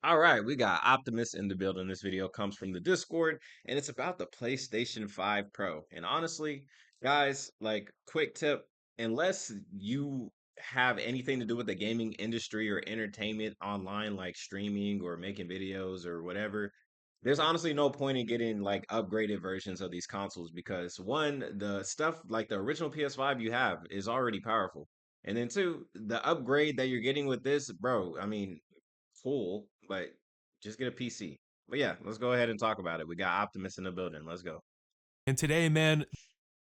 All right, we got Optimus in the building. This video comes from the Discord, and it's about the PlayStation 5 Pro. And honestly, guys, like, quick tip, unless you have anything to do with the gaming industry or entertainment online, like streaming or making videos or whatever, there's honestly no point in getting like upgraded versions of these consoles because one, the stuff like the original PS5 you have is already powerful. And then two, the upgrade that you're getting with this, bro, I mean, full, but just get a PC. But yeah, let's go ahead and talk about it. We got Optimus in the building. Let's go. And today, man,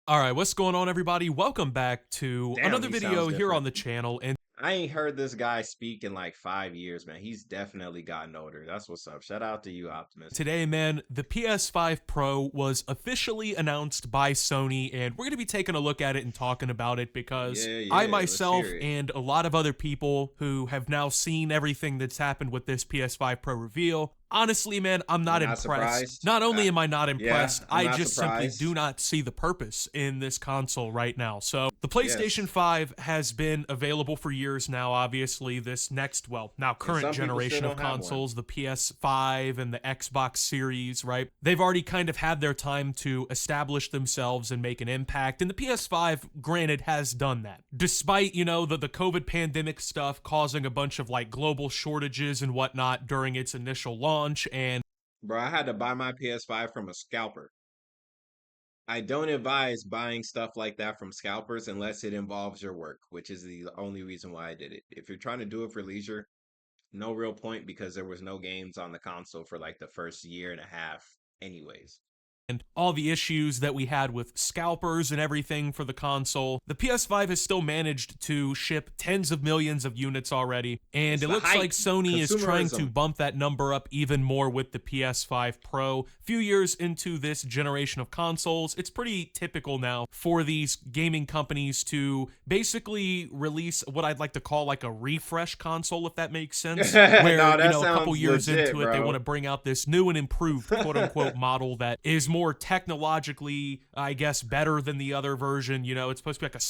all right, what's going on, everybody? Welcome back to Damn, another he sounds video here on different. the channel. And I ain't heard this guy speak in like 5 years, man. He's definitely gotten older. That's what's up. Shout out to you, Optimus. today, man, the PS5 Pro was officially announced by Sony, and we're going to be taking a look at it and talking about it because Yeah, I yeah. Let's myself hear it. and a lot of other people who have now seen everything that's happened with this PS5 Pro reveal. Honestly, man, I'm You're not not impressed. surprised? Not only am I not Yeah, impressed, I'm I not just simply do surprised. not see the purpose in this console right now. So, the Yes. PlayStation 5 has been available for years now, obviously. This next, well, now And current some people still generation of don't have one. consoles, the PS5 and the Xbox Series, right? They've already kind of had their time to establish themselves and make an impact. And the PS5, granted, has done that. Despite, the COVID pandemic stuff causing a bunch of like global shortages and whatnot during its initial launch, and Bro, I had to buy my PS5 from a scalper. I don't advise buying stuff like that from scalpers unless it involves your work, which is the only reason why I did it. If you're trying to do it for leisure, no real point because there was no games on the console for like the first year and a half anyways. all the issues that we had with scalpers and everything for the console, the PS5 has still managed to ship tens of millions of units already, and It's it the looks hype, like Sony is trying to consumerism. bump that number up even more with the PS5 Pro. A few years into this generation of consoles, it's pretty typical now for these gaming companies to basically release what I'd like to call like a refresh console, if that makes sense, where, No, that a couple sounds years legit, into it, they want bro. to bring out this new and improved quote unquote model that is more technologically, I guess, better than the other version. It's supposed to be like a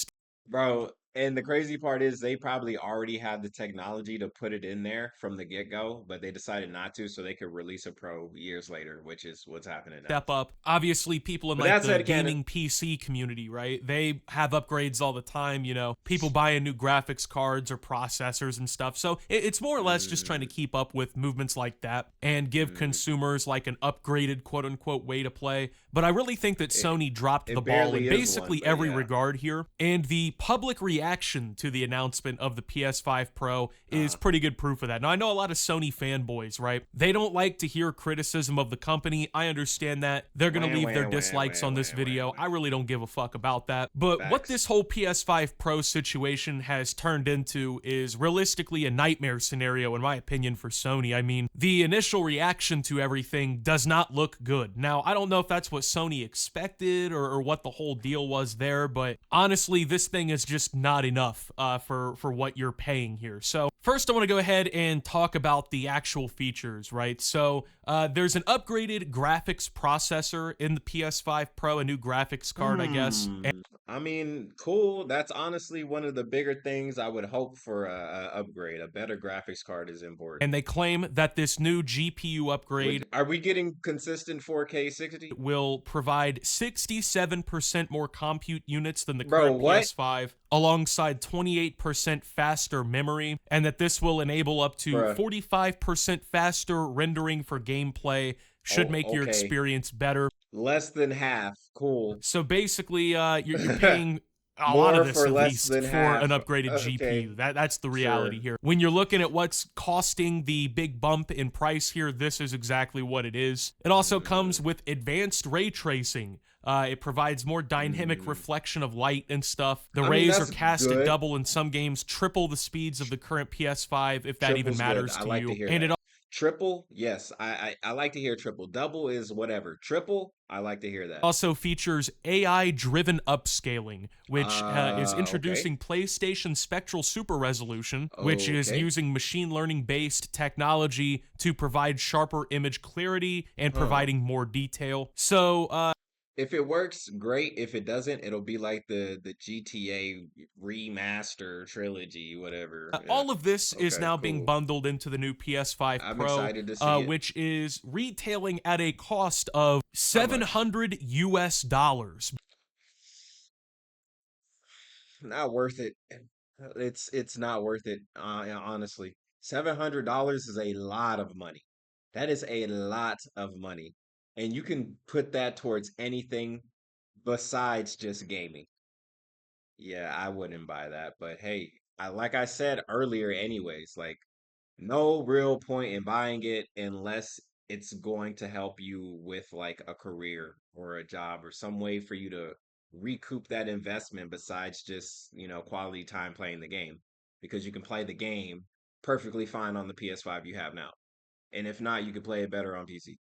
Bro, and the crazy part is they probably already had the technology to put it in there from the get-go, but they decided not to so they could release a Pro years later, which is what's happening now. step up. Obviously, people in But like that the said, Cannon, gaming PC community, right? They have upgrades all the time, people buying new graphics cards or processors and stuff. So it's more or less just trying to mm, keep up with movements like that and give mm, consumers like an upgraded quote unquote way to play. But I really think that it, Sony dropped the it ball in barely is one, basically but every yeah. regard here. And the public reaction to the announcement of the PS5 Pro is Uh, pretty good proof of that. Now, I know a lot of Sony fanboys, right? They don't like to hear criticism of the company. I understand that. They're going to wham, leave their wham, wham, dislikes wham, on this wham, wham, video. wham. I really don't give a fuck about that. But what Facts. this whole PS5 Pro situation has turned into is realistically a nightmare scenario, in my opinion, for Sony. I mean, the initial reaction to everything does not look good. Now, I don't know if that's what Sony expected or what the whole deal was there, but honestly, this thing is just not enough for what you're paying here. So first, I want to go ahead and talk about the actual features, right? So there's an upgraded graphics processor in the PS5 Pro, a new graphics card, I guess. I mean, cool. That's honestly one of the bigger things I would hope for a upgrade. A better graphics card is And important. they claim that this new GPU upgrade Are we getting consistent 4K 60? will provide 67% more compute units than the Bro, current what? PS5, alongside 28% faster memory, and that this will enable up to Bruh. 45% faster rendering for gameplay, should Oh, make your okay. experience better. Less than half. Cool. So basically, you're paying a lot of More this for at less least than for half. an upgraded Okay, GPU. That's the reality sure. here. When you're looking at what's costing the big bump in price here, this is exactly what it is. It also comes Mm, with advanced ray tracing. It provides more dynamic mm. reflection of light and stuff. The I mean, rays are that's cast at good. double in some games, triple the speeds of the current PS5, if that even Triple's good. matters I to like to you. hear And that. it Triple, yes, I like to hear triple. Double is whatever. Triple, I like to hear that. also features AI-driven upscaling, which is Okay. introducing PlayStation Spectral Super Resolution, which is Okay. using machine learning-based technology to provide sharper image clarity and Huh. providing more detail. So, If it works, great. If it doesn't, it'll be like the GTA remaster trilogy, whatever. Yeah. All of this is Okay, now being cool. bundled into the new PS5 I'm Pro, excited to see it. which is retailing at a cost of How much? 700 US dollars. Not worth it. It's not worth it. Honestly, $700 is a lot of money. That is a lot of money, and you can put that towards anything besides just gaming. Yeah, I wouldn't buy that, but hey, like I said earlier, anyways, like no real point in buying it unless it's going to help you with like a career or a job or some way for you to recoup that investment besides just, quality time playing the game. Because you can play the game perfectly fine on the PS5 you have now. And if not, you can play it better on PC.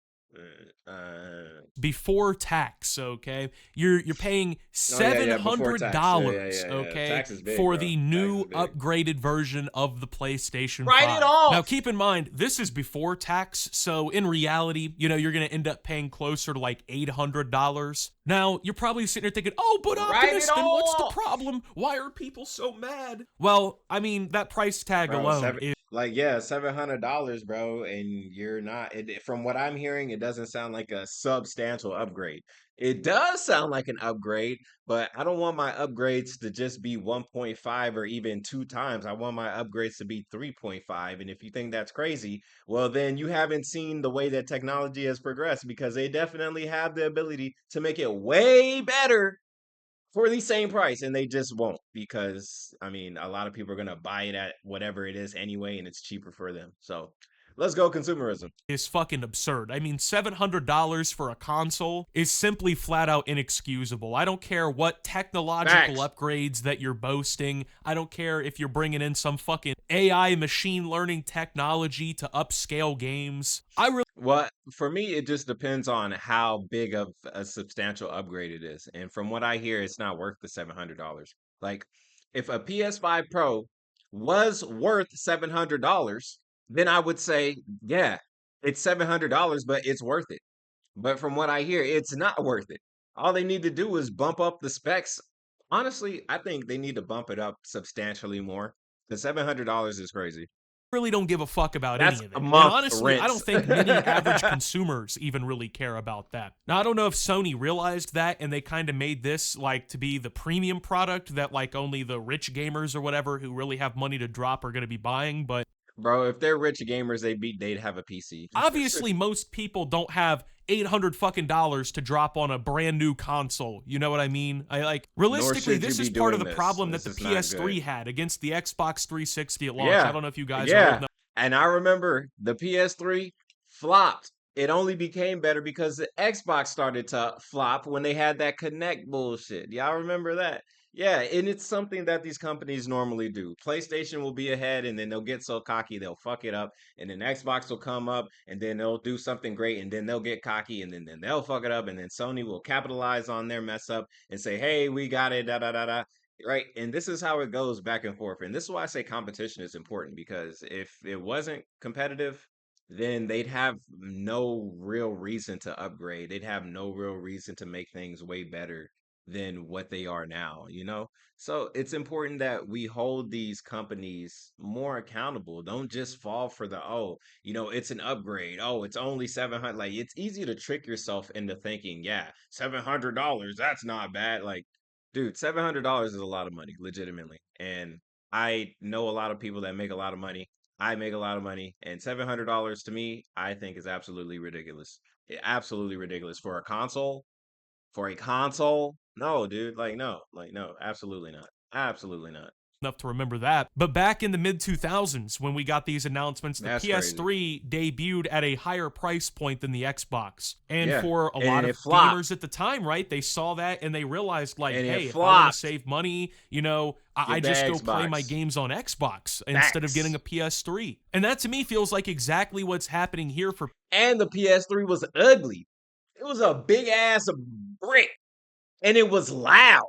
Before tax, okay? You're paying Oh yeah, seven yeah, before hundred tax. Yeah, yeah, dollars, yeah, yeah. okay, Tax is big, for bro. the Tax is new big. upgraded version of the PlayStation Write it 5. Now, off. keep in mind, this is before tax, so in reality, you're gonna end up paying closer to like $800. Now, you're probably sitting there thinking, "Oh, but Write it Optimus, then what's the off. problem? Why are people so mad?" Well, I mean, that price tag Bro, alone seven is like yeah, $700, bro, and you're not from what I'm hearing, it doesn't sound like a substantial upgrade. It does sound like an upgrade, but I don't want my upgrades to just be 1.5 or even two times. I want my upgrades to be 3.5. And if you think that's crazy, well, then you haven't seen the way that technology has progressed because they definitely have the ability to make it way better for the same price, and they just won't because I mean a lot of people are gonna buy it at whatever it is anyway, and it's cheaper for them. So let's go consumerism. is fucking absurd. I mean, $700 for a console is simply flat out inexcusable. I don't care what technological Facts. upgrades that you're boasting. I don't care if you're bringing in some fucking AI machine learning technology to upscale games. I really Well, for me, it just depends on how big of a substantial upgrade it is. And from what I hear, it's not worth the $700. Like, if a PS5 Pro was worth $700, then I would say, yeah, it's $700, but it's worth it. But from what I hear, it's not worth it. All they need to do is bump up the specs. Honestly, I think they need to bump it up substantially more. The $700 is crazy. really don't give a fuck about That's any of a it. And month honestly, I rent. don't think many average consumers even really care about that. Now, I don't know if Sony realized that and they kind of made this like to be the premium product that like only the rich gamers or whatever who really have money to drop are going to be buying, but Bro, if they're rich gamers, they'd have a PC. obviously most people don't have 800 fucking dollars to drop on a brand new console. You know what I mean? I like Nor realistically should you this be is part of doing the this. problem that This the is not PS3 good. had against the Xbox 360 at launch. I Yeah, don't know if you guys are old yeah. enough. And I remember the PS3 flopped. It only became better because the Xbox started to flop when they had that Connect bullshit. Y'all remember that? Yeah, and it's something that these companies normally do. PlayStation will be ahead and then they'll get so cocky they'll fuck it up. And then Xbox will come up and then they'll do something great and then they'll get cocky and then they'll fuck it up. And then Sony will capitalize on their mess up and say, hey, we got it, da da da da. Right. And this is how it goes back and forth. And this is why I say competition is important because if it wasn't competitive, then they'd have no real reason to upgrade. They'd have no real reason to make things way better than what they are now? So it's important that we hold these companies more accountable. Don't just fall for it's an upgrade. Oh, it's only 700. Like it's easy to trick yourself into thinking, yeah, $700, that's not bad. Like dude, $700 is a lot of money, legitimately. And I know a lot of people that make a lot of money. I make a lot of money, and $700 to me, I think is absolutely ridiculous. Absolutely ridiculous for a console. For a console, no, dude. Like no, absolutely not. Absolutely not. Enough to remember that. But back in the mid 2000s, when we got these announcements, the That's crazy. PS3 debuted at a higher price point than the Xbox. And Yeah, for a lot and of it flopped, gamers at the time, right, they saw that and they realized, like, and it hey, if I want to flopped. save money, I Get the just go play my Xbox. games on Xbox instead of getting Facts. a PS3. And that to me feels like exactly what's happening here for And the PS3 was ugly. It was a big ass brick, and it was loud.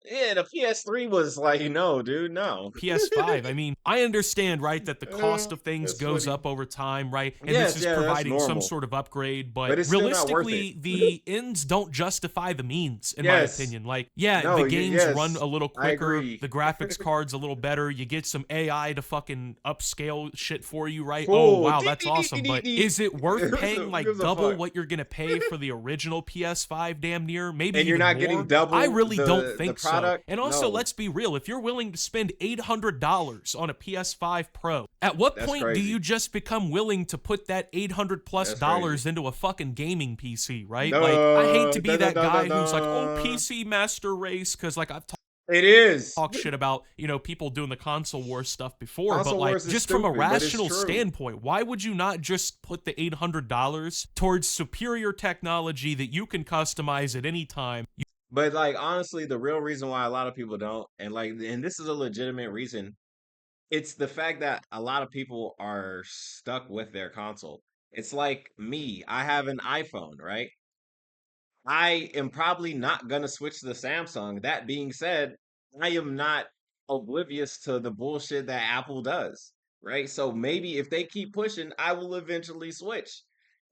Yeah, the PS3 was like, no, dude, no. PS5. I mean, I understand, right, that the cost of things That's goes funny. up over time, right? And this Yes, is yeah, that's providing some normal, sort of upgrade, but but it's still not worth it. realistically, the ends don't justify the means, in my Yes. opinion. Like, yeah, the No, games run yes, a little I quicker, agree. the graphics card's a little better, you get some AI to fucking upscale shit for you, right? Oh, Cool. wow, Dee, that's dee, dee, dee, awesome. dee, But dee. is it worth paying Who like gives a double fuck? what you're gonna pay for the original PS5 damn near? Maybe And you're even not getting more? I double really don't the think so. product? And also, No, let's be real, if you're willing to spend $800 on a PS5 Pro, at what that's point do crazy. you just become willing to put that 800 plus That's crazy. dollars into a fucking gaming PC, right? Like, I hate Duh, to be dun, dun, that dun, dun, guy who's like, oh, dun. PC master race, because like I've It is. talked shit about, people doing the console war stuff before, but Console like, Wars is just from a stupid, but it's rational true. standpoint, why would you not just put the $800 towards superior technology that you can customize at any time? But like honestly, the real reason why a lot of people don't, and this is a legitimate reason, it's the fact that a lot of people are stuck with their console. It's like me. I have an iPhone, right? I am probably not gonna switch to the Samsung. That being said, I am not oblivious to the bullshit that Apple does, right? So maybe if they keep pushing, I will eventually switch.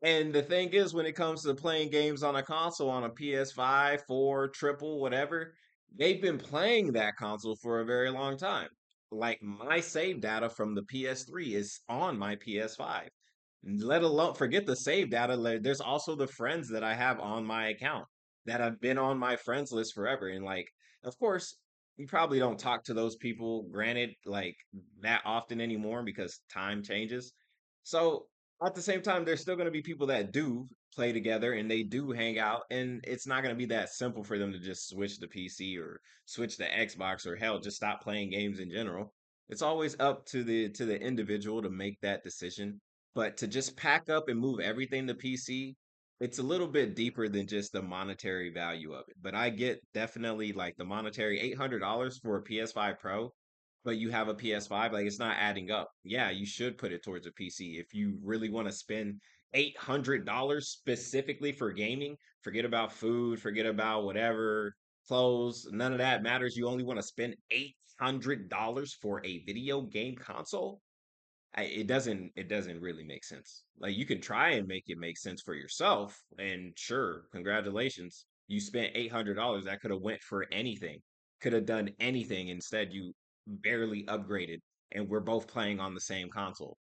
And the thing is, when it comes to playing games on a console, on a PS5, 4, triple, whatever, they've been playing that console for a very long time. Like my save data from the PS3 is on my PS5, let alone forget the save data. There's also the friends that I have on my account that have been on my friends list forever. And like, of course, you probably don't talk to those people, granted, like that often anymore because time changes. So at the same time, there's still going to be people that do play together and they do hang out, and it's not going to be that simple for them to just switch to PC or switch to Xbox or hell, just stop playing games in general. It's always up to the individual to make that decision, but to just pack up and move everything to PC, it's a little bit deeper than just the monetary value of it. But I get definitely like the monetary $800 for a PS5 Pro, but you have a PS5, like it's not adding up. Yeah, you should put it towards a PC if you really want to spend $800 specifically for gaming. Forget about food, forget about whatever, clothes, none of that matters. You only want to spend $800 for a video game console. It doesn't really make sense. Like you can try and make it make sense for yourself, and sure, congratulations, you spent $800. That could have went for anything, could have done anything. Instead, you barely upgraded, and we're both playing on the same console.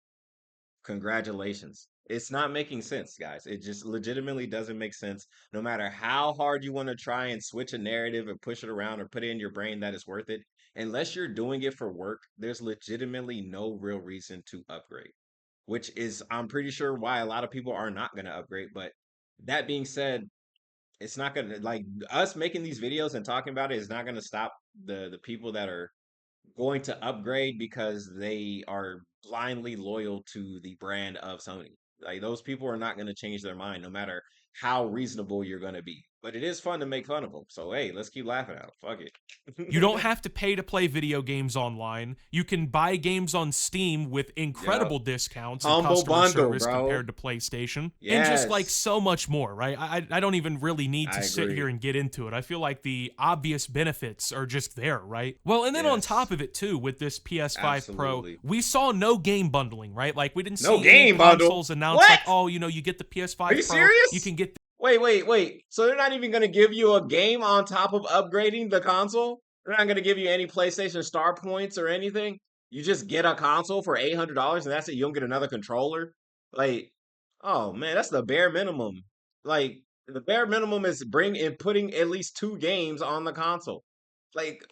Congratulations. It's not making sense, guys. It just legitimately doesn't make sense. No matter how hard you want to try and switch a narrative and push it around or put it in your brain that it's worth it, unless you're doing it for work, there's legitimately no real reason to upgrade, which is, I'm pretty sure, why a lot of people are not going to upgrade. But that being said, it's not going to, like, us making these videos and talking about it is not going to stop the people that are going to upgrade because they are blindly loyal to the brand of Sony. Like those people are not going to change their mind no matter how reasonable you're going to be. But it is fun to make fun of them. So hey, let's keep laughing at them. Fuck You don't it. have to pay to play video games online. You can buy games on Steam with Yep. incredible discounts and Humble customer bundle, service bro. compared to PlayStation. And just like Yes. so much more, right? I don't even really need to I sit here agree. and get into it. I feel like the obvious benefits are just there, right? Well, and then on top Yes. of it, too, with this PS5 Pro, Absolutely. we saw no game bundling, right? Like, we didn't No see any game bundle. consoles announce, What? like, oh, you get the Are you PS5 Pro, you serious? can get Wait. So they're not even going to give you a game on top of upgrading the console? They're not going to give you any PlayStation Star points or anything? You just get a console for $800 and that's it. You don't get another controller? Like, oh man, that's the bare minimum. Like, the bare minimum is putting at least two games on the console. Like,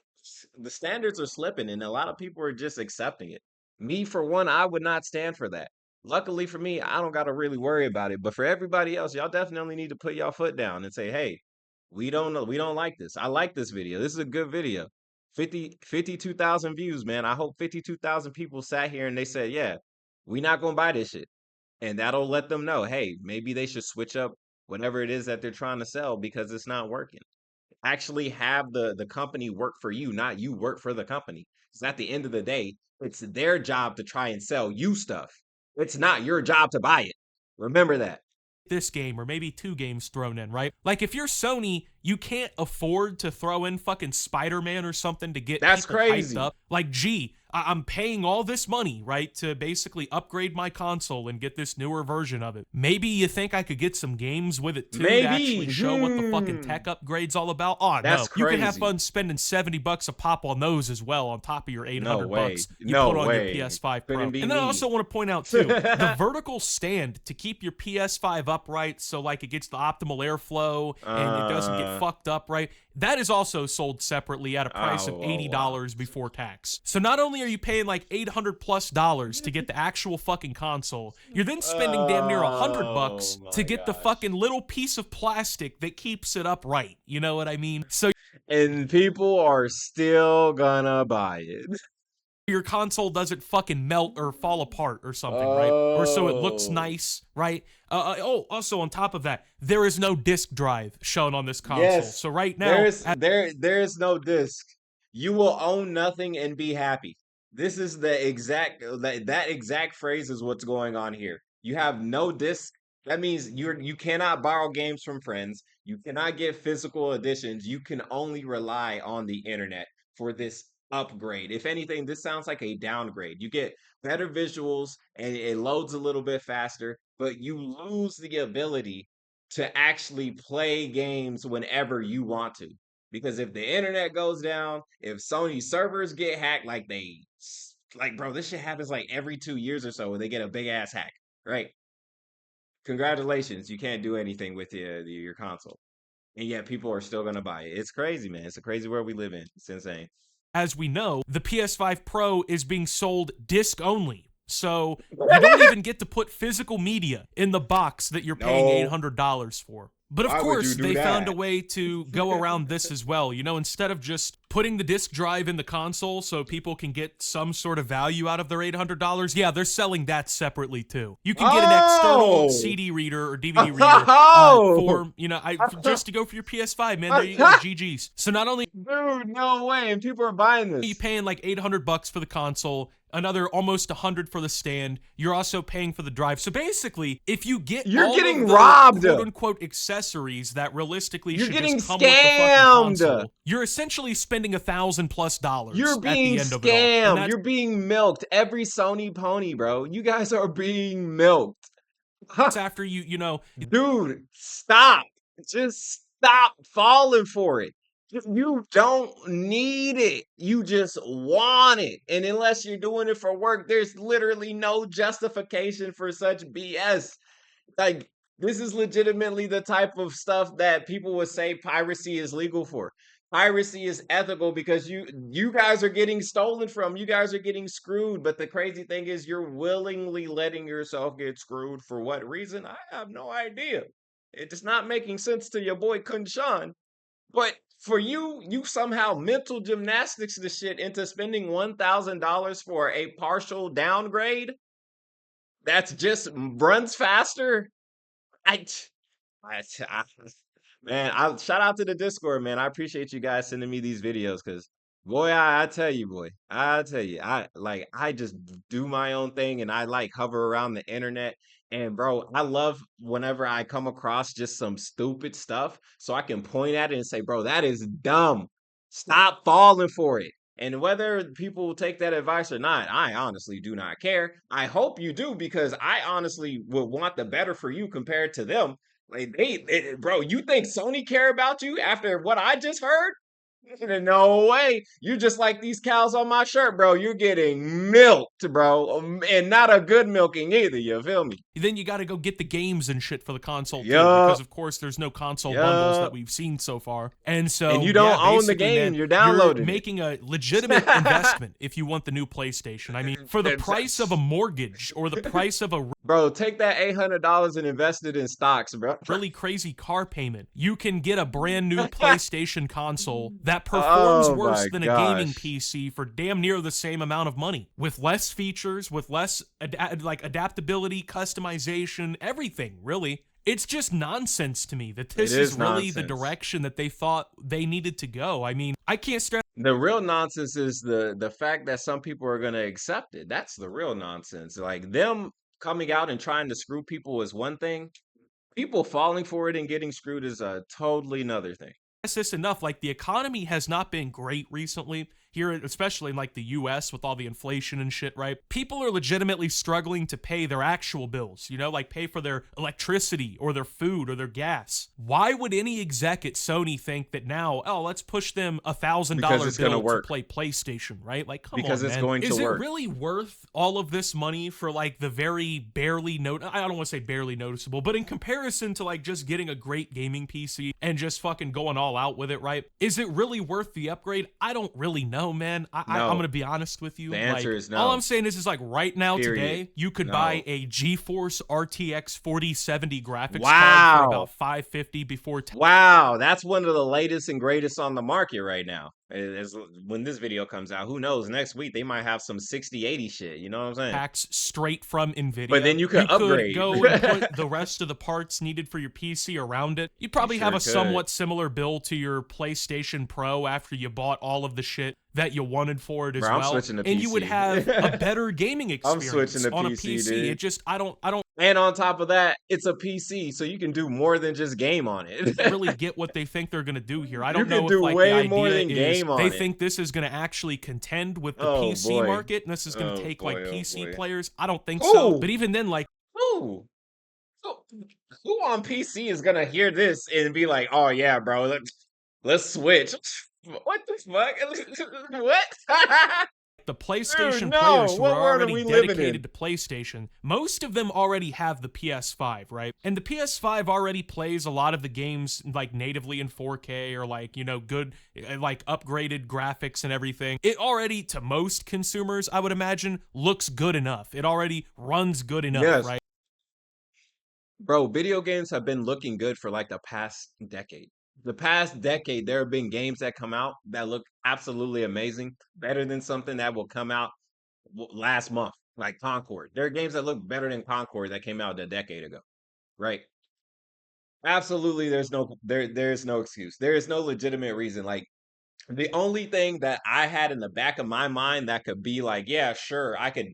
the standards are slipping and a lot of people are just accepting it. Me, for one, I would not stand for that. Luckily for me, I don't got to really worry about it. But for everybody else, y'all definitely need to put y'all foot down and say, "Hey, we don't know, we don't like this. I like this video. This is a good video. 52,000 views, man. I hope 52,000 people sat here and they said, "Yeah, we not going to buy this shit." And that'll let them know, "Hey, maybe they should switch up whatever it is that they're trying to sell because it's not working." Actually have the company work for you, not you work for the company. Because at the end of the day, it's their job to try and sell you stuff. It's not your job to buy it. Remember that. this game or maybe two games thrown in, right? Like if you're Sony, you can't afford to throw in fucking Spider-Man or something to get That's people hyped crazy. up. Like, gee, I'm paying all this money, right, to basically upgrade my console and get this newer version of it. Maybe you think I could get some games with it too to actually Maybe. show what the fucking tech upgrade's all about? Oh That's no. You can have crazy. fun spending $70 a pop on those as well on top of your No 800 way. bucks you No put on your way. PS5 Couldn't Pro. be And then I me. also want to point out too, the vertical stand to keep your PS5 upright so like it gets the optimal airflow and it doesn't get fucked up, right? That is also sold separately at a price of oh, wow. $80 before tax. So not only are you paying like $800+ to get the actual fucking console, you're then spending damn near Oh $100 to my get the gosh. fucking little piece of plastic that keeps it upright. You know what I mean? So And people are still gonna buy it. your console doesn't fucking melt or fall apart or something, right? Or so it looks Oh. nice, right? Oh, also on top of that, there is no disk drive shown on this console. Yes. So right now, There's no disc. You will own nothing and be happy. This is the exact that exact phrase is what's going on here. You have no disc. That means you cannot borrow games from friends. You cannot get physical editions. You can only rely on the internet for this upgrade. If anything, this sounds like a downgrade. You get better visuals and it loads a little bit faster, but you lose the ability to actually play games whenever you want to. Because if the internet goes down, if Sony servers get hacked, like bro, this shit happens like every 2 years or so when they get a big ass hack, right? Congratulations, you can't do anything with your console, and yet people are still gonna buy it. It's crazy, man. It's a crazy world we live in. It's insane. as we know, the PS5 Pro is being sold disc only. So you don't even get to put physical media in the box that you're paying No, $800 for. But of why would you course, do they found a that? way to go around this as well. You know, instead of just putting the disc drive in the console so people can get some sort of value out of their $800, yeah, they're selling that separately too. You can get an external Oh, CD reader or DVD reader oh, for, just to go for your PS5, man. There you go, GG's. So not only dude, no way, and people are buying you this. paying like $800 for the console, another almost 100 for the stand. You're also paying for the drive. So basically, if you get You're all getting of the robbed. quote unquote accessories that realistically You're should just getting come with the fucking scammed. console, you're essentially spending $1,000+ You're at the being end of it all. And scammed. that's You're being milked. Every Sony pony, bro. You guys are being milked. after Dude, stop. Just stop falling for it. You don't need it. You just want it. And unless you're doing it for work, there's literally no justification for such BS. Like, this is legitimately the type of stuff that people would say piracy is legal for. Piracy is ethical because you guys are getting stolen from. You guys are getting screwed. But the crazy thing is you're willingly letting yourself get screwed. For what reason? I have no idea. It's not making sense to your boy KhunShawn. But for you, you somehow mental gymnastics the shit into spending $1,000 for a partial downgrade that's just runs faster. I, I, I man, I shout out to the Discord, man. I appreciate you guys sending me these videos because boy, I tell you, I just do my own thing and I like hover around the internet. And bro, I love whenever I come across just some stupid stuff so I can point at it and say, bro, that is dumb. Stop falling for it. And whether people will take that advice or not, I honestly do not care. I hope you do because I honestly would want the better for you compared to them. Like bro, you think Sony care about you after what I just heard? No way. You just like these cows on my shirt, bro. You're getting milked, bro. And not a good milking either. You feel me? then you got to go get the games and shit for the console too, because Yup. of course there's no console bundles that Yup. we've seen so far. And And so you yeah, don't own the basically, game. man, You're you're downloading it. making a legitimate investment if you want the new PlayStation. I mean, for the price of a mortgage or the price of a Bro, take that $800 and invest it in stocks, bro. really crazy car payment, you can get a brand new PlayStation console that performs Oh worse my than a gaming gosh. PC for damn near the same amount of money, with less features, with less adaptability, customization, everything, really. It's just nonsense to me that It this is is really the nonsense. direction that they thought they needed to go. I mean, I can't stress The real nonsense is the fact that some people are gonna accept it. That's the real nonsense. Like them coming out and trying to screw people is one thing. People falling for it and getting screwed is a totally another thing. this enough. Like, the economy has not been great recently here, especially in like the US with all the inflation and shit, right? People are legitimately struggling to pay their actual bills, you know, like pay for their electricity or their food or their gas. Why would any exec at Sony think that now, oh, let's push them Because $1,000 it's gonna bill to work. play PlayStation, right? Like, come Because on, it's man. going to Is it work. really worth all of this money for like the very barely I don't want to say barely noticeable, but in comparison to like just getting a great gaming PC and just fucking going all out with it, right? Is it really worth the upgrade? I don't really know, man. I'm No. gonna be honest with you. The Like, answer is all I'm no. saying is like right now Period. today, you could buy No. a GeForce RTX 4070 graphics card for Wow. about $550 before Wow, that's one of the latest and greatest on the market right now. When this video comes out, who knows? Next week they might have some 6080 shit. You know what I'm saying? packs straight from But Nvidia. then you could You could upgrade. go and put the rest of the parts needed for your PC around it. You'd You probably have sure a could. somewhat similar build to your PlayStation Pro after you bought all of the shit that you wanted for it as Bro, I'm well, switching to and you would PC. have a better gaming I'm switching experience to on a PC, PC. dude. It just I don't And on top of that, it's a PC, so you can do more than just game on it. really get what they think they're going to do here. I You don't can know if do like the way more idea than is game they on it. think this is going to actually contend with the Oh PC boy. market and this is going to Oh take like boy. Oh PC boy. players. I don't think so. Who? But even then, like, Who? Who who on PC is gonna hear this and be like, "Oh yeah, bro, let's switch." What the fuck? What? the Dude, PlayStation no. players who What are world are already we living in? dedicated to PlayStation, most of them already have the PS5, right? And the PS5 already plays a lot of the games like natively in 4K or like, you know, good, like upgraded graphics and everything. It already, to most consumers, I would imagine, looks good enough. It already runs good enough, Yes, right? bro, video games have been looking good for like the past decade. The past decade, there have been games that come out that look absolutely amazing, better than something that will come out last month, like Concord. There are games that look better than Concord that came out a decade ago, right? Absolutely, there's no excuse. There is no legitimate reason. Like the only thing that I had in the back of my mind that could be like, yeah, sure, I could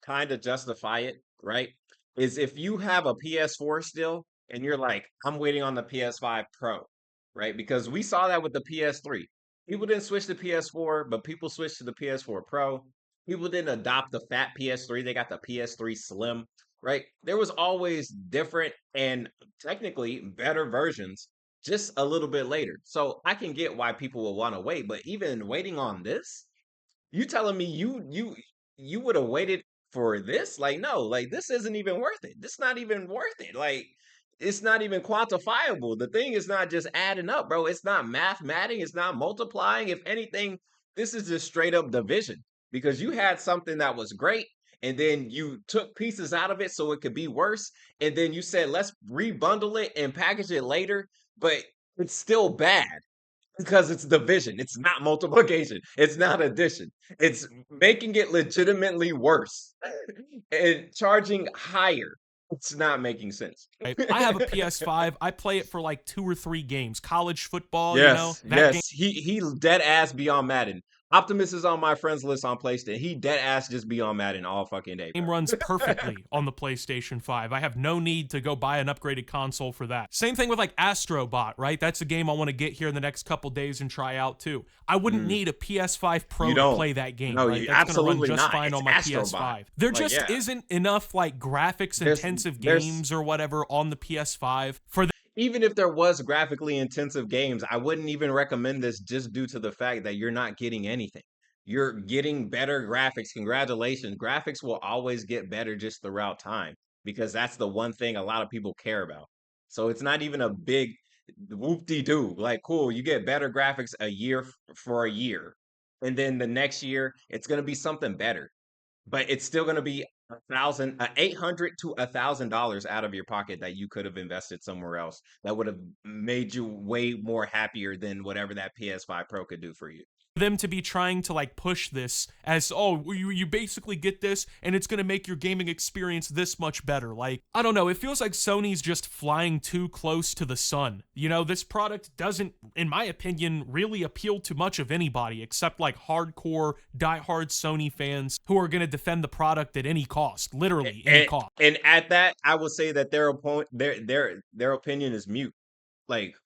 kind of justify it, right? Is if you have a PS4 still and you're like, I'm waiting on the PS5 Pro, right? Because we saw that with the PS3. People didn't switch to PS4, but people switched to the PS4 Pro. People didn't adopt the fat PS3, they got the PS3 Slim, right? There was always different and technically better versions just a little bit later. So I can get why people will want to wait, but even waiting on this, you telling me you would have waited for this? Like no, like this isn't even worth it. This not even worth it. Like it's not even quantifiable. The thing is not just adding up, bro. It's not mathematic, it's not multiplying. If anything, this is just straight up division because you had something that was great and then you took pieces out of it so it could be worse and then you said let's rebundle it and package it later, but it's still bad because it's division. It's not multiplication. It's not addition. It's making it legitimately worse and charging higher. It's not making sense. Right? I have a PS5. I play it for like 2 or 3 games. College football, you know, Yes, that game yes. He dead ass be on Madden. Optimus is on my friends list on PlayStation. He dead ass just be on Madden all fucking day, game bro. runs perfectly on the PlayStation 5. I have no need to go buy an upgraded console for that. Same thing with like Astrobot, right? That's a game I want to get here in the next couple days and try out too. I wouldn't Mm, need a PS5 you Pro to don't. play that game, No, right? you That's going to run absolutely just not. fine It's on my Astrobot. PS5. There Like, just yeah. isn't enough like graphics intensive There's games or whatever on the PS5 for even if there was graphically intensive games, I wouldn't even recommend this just due to the fact that you're not getting anything. You're getting better graphics. Congratulations. Graphics will always get better just throughout time because that's the one thing a lot of people care about. So it's not even a big whoop-de-doo. Like, cool, you get better graphics a year for a year. And then the next year, it's going to be something better, but it's still going to be 800 to $1,000 out of your pocket that you could have invested somewhere else that would have made you way more happier than whatever that PS5 Pro could do for you. them to be trying to like push this as, oh, you basically get this and it's going to make your gaming experience this much better. Like, I don't know, it feels like Sony's just flying too close to the sun. You know, this product doesn't, in my opinion, really appeal to much of anybody except like hardcore diehard Sony fans who are going to defend the product at any cost, literally any And, cost. and at that, I would say that their opinion is mute. Like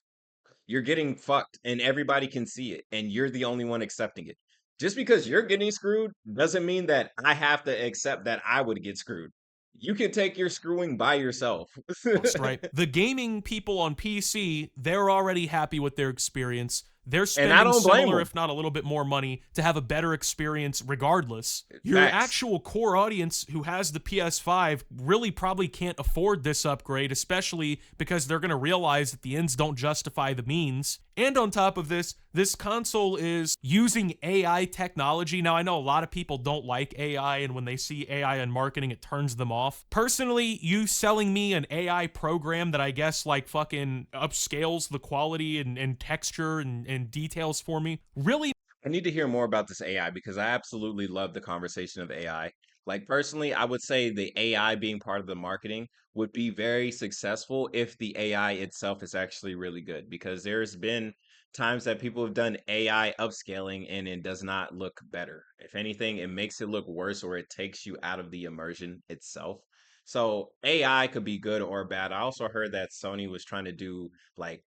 you're getting fucked and everybody can see it and you're the only one accepting it. Just because you're getting screwed doesn't mean that I have to accept that I would get screwed. You can take your screwing by yourself. That's right. The gaming people on PC, they're already happy with their experience. They're And I spending don't blame similar, them. if not a little bit more money to have a better experience regardless. Your Facts. actual core audience who has the PS5 really probably can't afford this upgrade, especially because they're going to realize that the ends don't justify the means. And on top of this, this console is using AI technology. Now, I know a lot of people don't like AI, and when they see AI in marketing, it turns them off. Personally, you selling me an AI program that I guess like fucking upscales the quality and texture and details for me really. I need to hear more about this AI because I absolutely love the conversation of AI. Like personally, I would say the AI being part of the marketing would be very successful if the AI itself is actually really good because there's been times that people have done AI upscaling and it does not look better. If anything, it makes it look worse or it takes you out of the immersion itself. So AI could be good or bad. I also heard that Sony was trying to do like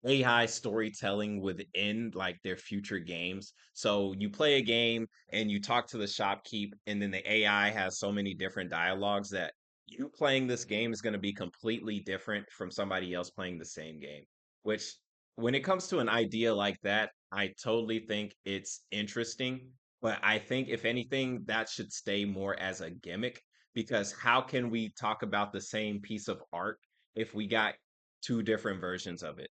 AI storytelling within like their future games. So you play a game and you talk to the shopkeep, and then the AI has so many different dialogues that you playing this game is going to be completely different from somebody else playing the same game. Which, when it comes to an idea like that, I totally think it's interesting. But I think, if anything, that should stay more as a gimmick because how can we talk about the same piece of art if we got two different versions of it?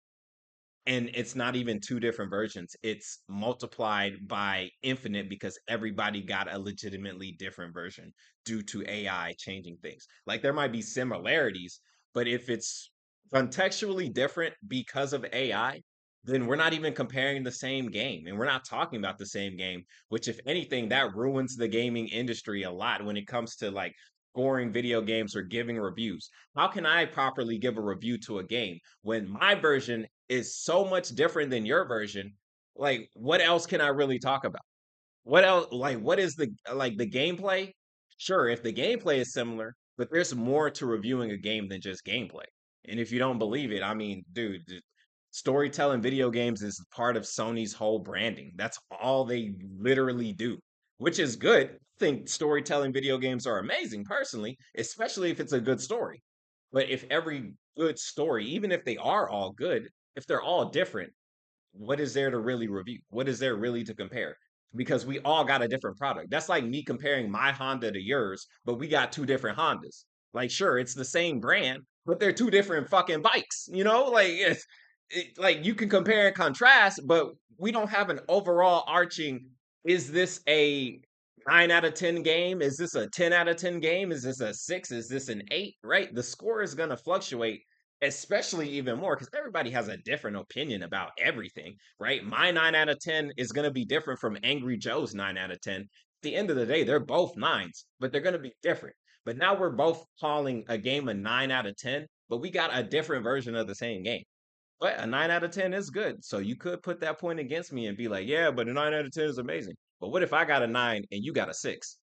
And it's not even two different versions. It's multiplied by infinite because everybody got a legitimately different version due to AI changing things. Like there might be similarities, but if it's contextually different because of AI, then we're not even comparing the same game and we're not talking about the same game, which if anything, that ruins the gaming industry a lot when it comes to like scoring video games or giving reviews. How can I properly give a review to a game when my version is so much different than your version? Like, what else can I really talk about? What else? Like, what is the gameplay? Sure, if the gameplay is similar, but there's more to reviewing a game than just gameplay. And if you don't believe it, I mean, dude, storytelling video games is part of Sony's whole branding. That's all they literally do, which is good. I think storytelling video games are amazing personally, especially if it's a good story. But if every good story, even if they are all good, if they're all different, what is there to really review? What is there really to compare? Because we all got a different product. That's like me comparing my Honda to yours, but we got two different Hondas. Like, sure, it's the same brand, but they're two different fucking bikes. Like like you can compare and contrast, but we don't have an overall arching. Is this a 9 out of 10 game? Is this a 10 out of 10 game? Is this a six? Is this an eight? Right? The score is going to fluctuate, especially even more because everybody has a different opinion about everything, right? My 9 out of 10 is going to be different from Angry Joe's 9 out of 10. At the end of the day, they're both nines, but they're going to be different. But now we're both calling a game a 9 out of 10, but we got a different version of the same game. But a 9 out of 10 is good. So you could put that point against me and be like, yeah, but a 9 out of 10 is amazing. But what if I got a nine and you got a six?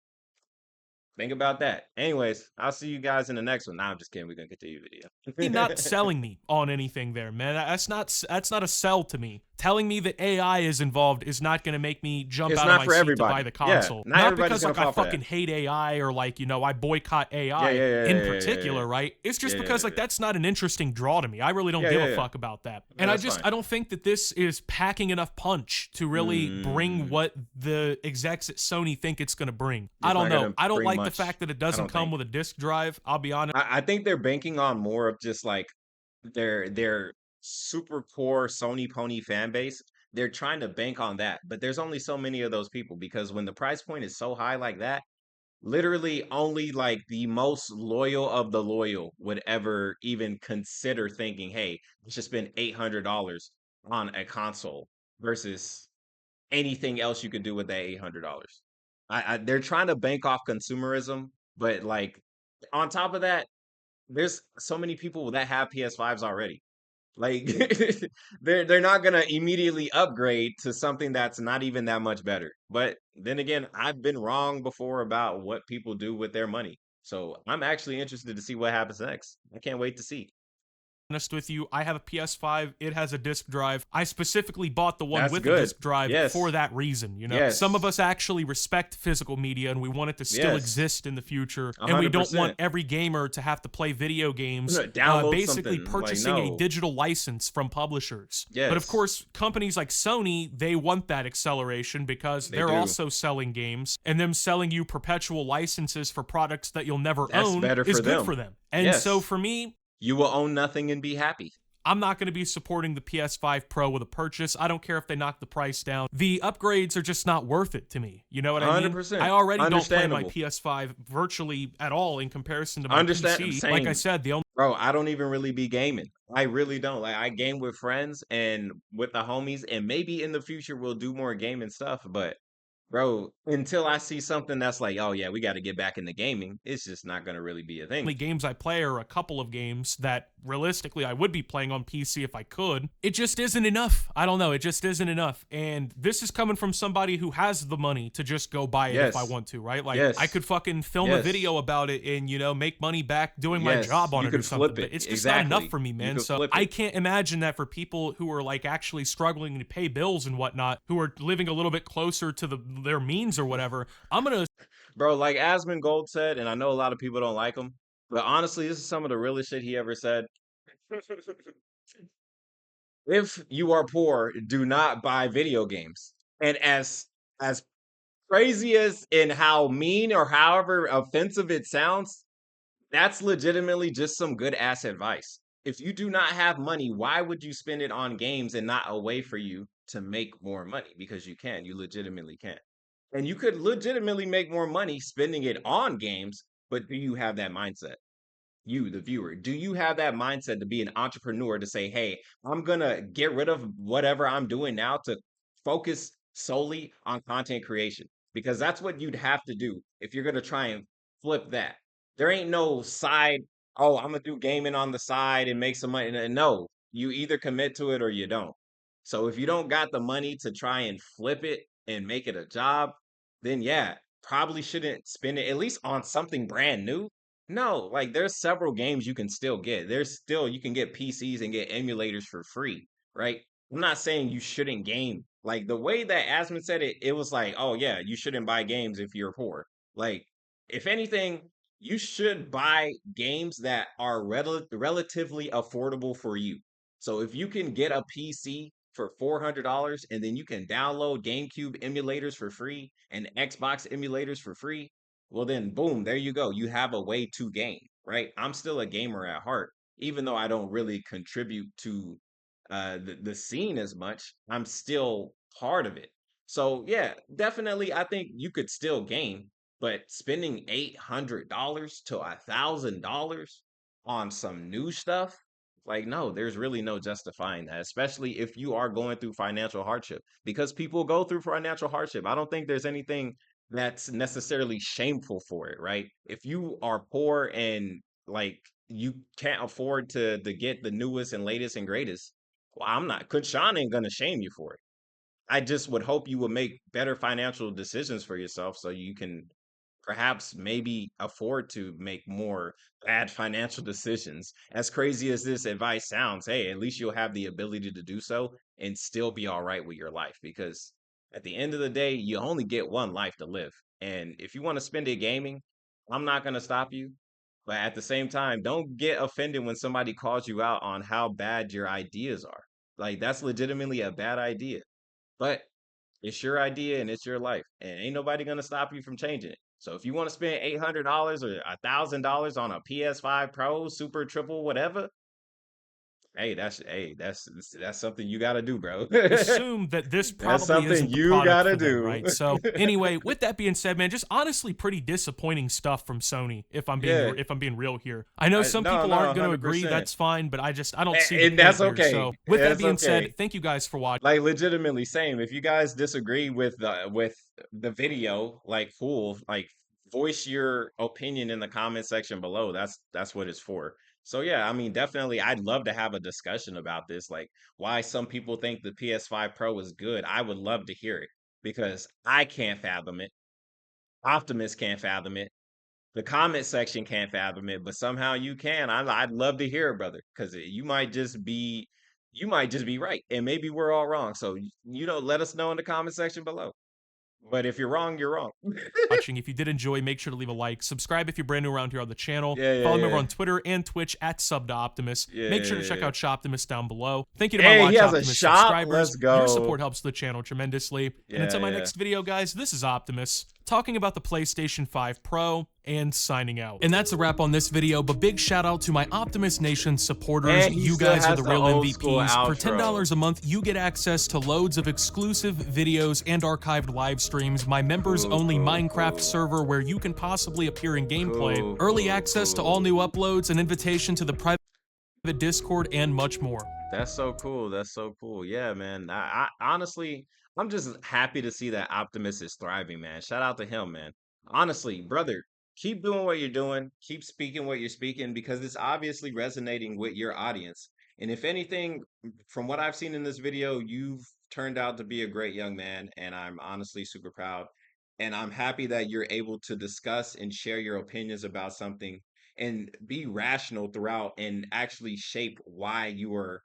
Think about that. Anyways, I'll see you guys in the next one. Nah, I'm just kidding. We're gonna continue the video. Not selling me on anything there, man. That's not a sell to me. Telling me that AI is involved is not going to make me jump It's out of not my for seat to buy everybody. the Yeah, console. not Not everybody's because gonna like I fall for that. fucking hate AI or like, I boycott Yeah, AI yeah, yeah, in yeah, yeah, yeah, yeah, particular, right? It's yeah, just yeah, because yeah, like yeah. that's not an interesting draw to me. I really don't Yeah, give yeah, a yeah. fuck about that. Yeah, And that's fine. I don't think that this is packing enough punch to really bring Mm, what the execs at Sony think it's going to bring. I it's don't not know. gonna I don't bring like the much. fact that it I doesn't don't come think. with a disk drive. I'll be honest. I think they're banking on more of just like their super core Sony pony fan base. They're trying to bank on that, but there's only so many of those people because when the price point is so high like that, literally only like the most loyal of the loyal would ever even consider thinking, hey, let's just spend $800 on a console versus anything else you could do with that $800. They're trying to bank off consumerism, but like on top of that, there's so many people that have PS5s already. Like they're not gonna immediately upgrade to something that's not even that much better. But then again, I've been wrong before about what people do with their money. So I'm actually interested to see what happens next. I can't wait to see. honest with you, I have a PS5. It has a disc drive. I specifically bought the one That's with a good. disc drive for Yes. that reason. Some of Yes. us actually respect physical media and we want it to still Yes. exist in the future. A And we hundred don't want percent. every gamer to have to play video games, Download basically something. Like, purchasing a no. digital license from publishers. But of Yes. course, companies like Sony, they want that acceleration because They they're do. also selling games, and them selling you perpetual licenses for products that you'll never That's own better is for good them. for them. And so Yes. for me, You will own nothing and be happy. I'm not going to be supporting the PS5 Pro with a purchase. I don't care if they knock the price down. The upgrades are just not worth it to me. You know what I mean? 100%. I already don't play my Understandable. PS5 virtually at all in comparison to my Understand. PC. Like I Same. said, the only Bro, I don't even really be gaming. I really don't. Like, I game with friends and with the homies, and maybe in the future we'll do more gaming stuff. But bro, until I see something that's like, oh yeah, we got to get back into gaming, it's just not gonna really be a thing. games I play are a couple of games that realistically I would be playing on PC if I could. It just isn't enough. I don't know. It just isn't enough. And this is coming from somebody who has the money to just go buy it if I Yes. want to, right? Like I Yes. could fucking film a Yes. video about it and, make money back doing my Yes. job on You it or could something. flip But it. it's just not enough Exactly. for me, You man. could So flip I it. can't imagine that for people who are like actually struggling to pay bills and whatnot, who are living a little bit closer to their means or whatever. I'm gonna Bro, like Asmund Gold said, and I know a lot of people don't like him, but honestly, this is some of the realest shit he ever said. If you are poor, do not buy video games. And as crazy as in how mean or however offensive it sounds, that's legitimately just some good ass advice. If you do not have money, why would you spend it on games and not a way for you to make more money? Because you can, you legitimately can. And you could legitimately make more money spending it on games, but do you have that mindset? You, the viewer, do you have that mindset to be an entrepreneur to say, hey, I'm going to get rid of whatever I'm doing now to focus solely on content creation? Because that's what you'd have to do if you're going to try and flip that. There ain't no side, oh, I'm going to do gaming on the side and make some money. No, you either commit to it or you don't. So if you don't got the money to try and flip it and make it a job, then yeah, probably shouldn't spend it at least on something brand new. No, like there's several games you can still get. There's still you can get PCs and get emulators for free, right? I'm not saying you shouldn't game. Like the way that Asmund said it, it was like, oh yeah, you shouldn't buy games if you're poor. Like, if anything, you should buy games that are relatively affordable for you. So if you can get a PC for $400 and then you can download GameCube emulators for free and Xbox emulators for free, well, then, boom, there you go. You have a way to game, right? I'm still a gamer at heart, even though I don't really contribute to the scene as much. I'm still part of it. So, yeah, definitely, I think you could still game, but spending $800 to $1,000 on some new stuff, like, no, there's really no justifying that, especially if you are going through financial hardship, because people go through financial hardship. I don't think there's anything that's necessarily shameful for it, right? If you are poor and like you can't afford to get the newest and latest and greatest, well, I'm not. KhunShawn ain't gonna shame you for it. I just would hope you would make better financial decisions for yourself so you can perhaps maybe afford to make more bad financial decisions. As crazy as this advice sounds, hey, at least you'll have the ability to do so and still be all right with your life, because at the end of the day, you only get one life to live. And if you want to spend it gaming, I'm not going to stop you. But at the same time, don't get offended when somebody calls you out on how bad your ideas are. Like, that's legitimately a bad idea. But it's your idea and it's your life, and ain't nobody gonna stop you from changing it. So if you want to spend $800 or $1,000 on a PS5 Pro, Super, Triple, whatever, hey, that's something you got to do, bro. assume that this That's probably something isn't the you product gotta for them, do. right? So anyway, with that being said, man, just honestly pretty disappointing stuff from Sony. Yeah, If I'm being real here, I know some no, people no, aren't one going to hundred agree. percent, That's fine, but I don't see the and point that's here. okay. So with that That's being said, okay. thank you guys for watching. Like legitimately, same. If you guys disagree with the video, like cool, like voice your opinion in the comment section below. That's what it's for. So yeah, I mean, definitely, I'd love to have a discussion about this, like why some people think the PS5 Pro is good. I would love to hear it because I can't fathom it. Optimus can't fathom it. The comment section can't fathom it, but somehow you can. I'd love to hear it, brother, because you might just be right, and maybe we're all wrong. So let us know in the comment section below. But if you're wrong, you're wrong. Watching. If you did enjoy, make sure to leave a like. Subscribe if you're brand new around here on the channel. Yeah, yeah, Follow me over yeah, on Twitter and Twitch at SubToOptimus. yeah, Make yeah, sure to yeah, check yeah. out Shoptimus down below. Thank you to my Hey, he Watch has a Optimus shop. subscribers. Let's Your go. support helps the channel tremendously. And Yeah, until my yeah. next video, guys, this is Optimus talking about the PlayStation 5 Pro and signing out. And that's a wrap on this video, but big shout out to my Optimus Nation supporters. And he You still guys are has the the real old school MVPs. For outro. $10 a month, you get access to loads of exclusive videos and archived live streams, my members Cool, only cool, Minecraft cool. server where you can possibly appear in gameplay, Cool, early cool, access to all cool. new uploads, an invitation to the private Discord, and much more. That's so cool. That's so cool. Yeah, man. I honestly, I'm just happy to see that Optimus is thriving, man. Shout out to him, man. Honestly, brother, keep doing what you're doing. Keep speaking what you're speaking because it's obviously resonating with your audience. And if anything, from what I've seen in this video, you've turned out to be a great young man, and I'm honestly super proud. And I'm happy that you're able to discuss and share your opinions about something and be rational throughout and actually shape why you are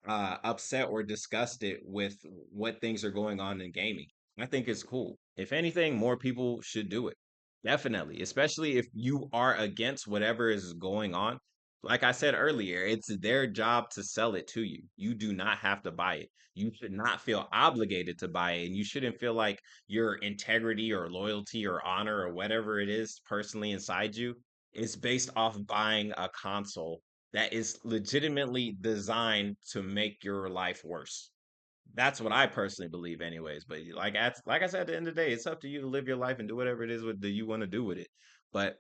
upset or disgusted with what things are going on in gaming. I think it's cool. If anything, more people should do it. Definitely, especially if you are against whatever is going on. Like I said earlier, it's their job to sell it to you. You do not have to buy it. You should not feel obligated to buy it. And you shouldn't feel like your integrity or loyalty or honor or whatever it is personally inside you is based off buying a console that is legitimately designed to make your life worse. That's what I personally believe, anyways. But like I said, at the end of the day, it's up to you to live your life and do whatever it is that you want to do with it. But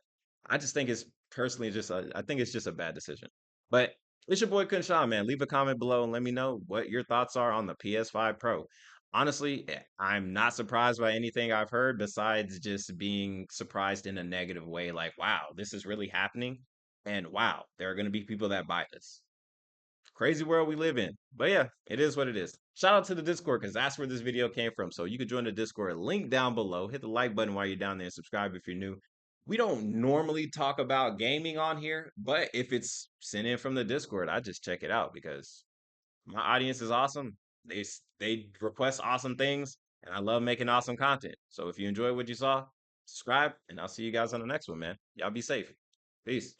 I just think it's personally I think it's just a bad decision. But it's your boy KhunShawn, man. Leave a comment below and let me know what your thoughts are on the PS5 Pro. Honestly, I'm not surprised by anything I've heard besides just being surprised in a negative way. Like, wow, this is really happening. And wow, there are going to be people that buy this. Crazy world we live in. But yeah, it is what it is. Shout out to the Discord because that's where this video came from. So you can join the Discord link down below. Hit the like button while you're down there and subscribe if you're new. We don't normally talk about gaming on here, but if it's sent in from the Discord, I just check it out because my audience is awesome. They request awesome things, and I love making awesome content. So if you enjoyed what you saw, subscribe, and I'll see you guys on the next one, man. Y'all be safe. Peace.